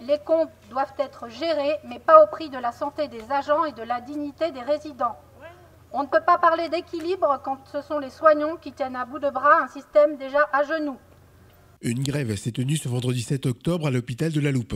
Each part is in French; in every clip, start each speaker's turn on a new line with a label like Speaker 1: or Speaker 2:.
Speaker 1: Les comptes doivent être gérés, mais pas au prix de la santé des agents et de la dignité des résidents. On ne peut pas parler d'équilibre quand ce sont les soignants qui tiennent à bout de bras un système déjà à genoux.
Speaker 2: Une grève s'est tenue ce vendredi 7 octobre à l'hôpital de La Loupe.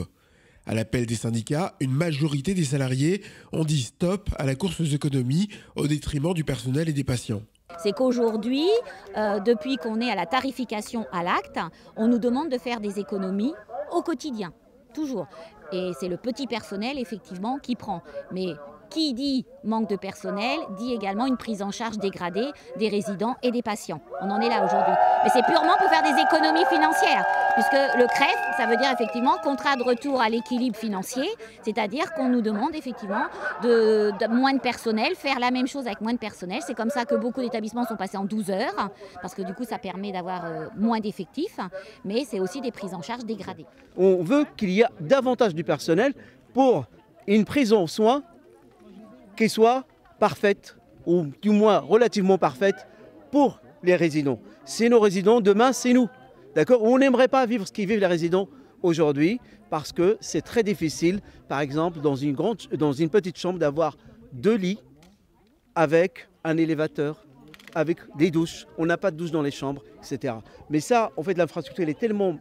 Speaker 2: À l'appel des syndicats, une majorité des salariés ont dit stop à la course aux économies au détriment du personnel et des patients.
Speaker 3: C'est qu'aujourd'hui, depuis qu'on est à la tarification à l'acte, on nous demande de faire des économies au quotidien, toujours. Et c'est le petit personnel, effectivement, qui prend. Mais qui dit manque de personnel, dit également une prise en charge dégradée des résidents et des patients. On en est là aujourd'hui. Mais c'est purement pour faire des économies financières, puisque le CREF, ça veut dire effectivement contrat de retour à l'équilibre financier, c'est-à-dire qu'on nous demande effectivement de moins de personnel, faire la même chose avec moins de personnel. C'est comme ça que beaucoup d'établissements sont passés en 12 heures, parce que du coup ça permet d'avoir moins d'effectifs, mais c'est aussi des prises en charge dégradées.
Speaker 4: On veut qu'il y ait davantage du personnel pour une prise en soin qui soit parfaite, ou du moins relativement parfaite, pour les résidents. C'est nos résidents, demain c'est nous. D'accord ? On n'aimerait pas vivre ce qu'ils vivent les résidents aujourd'hui, parce que c'est très difficile, par exemple, dans une petite chambre, d'avoir 2 lits avec un élévateur, avec des douches. On n'a pas de douche dans les chambres, etc. Mais ça, en fait, l'infrastructure elle est tellement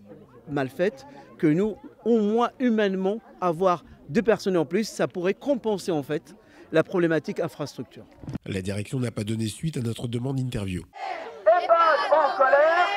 Speaker 4: mal faite que nous, au moins humainement, avoir 2 personnes en plus, ça pourrait compenser en fait la problématique infrastructure.
Speaker 2: La direction n'a pas donné suite à notre demande d'interview.
Speaker 5: Départ en colère.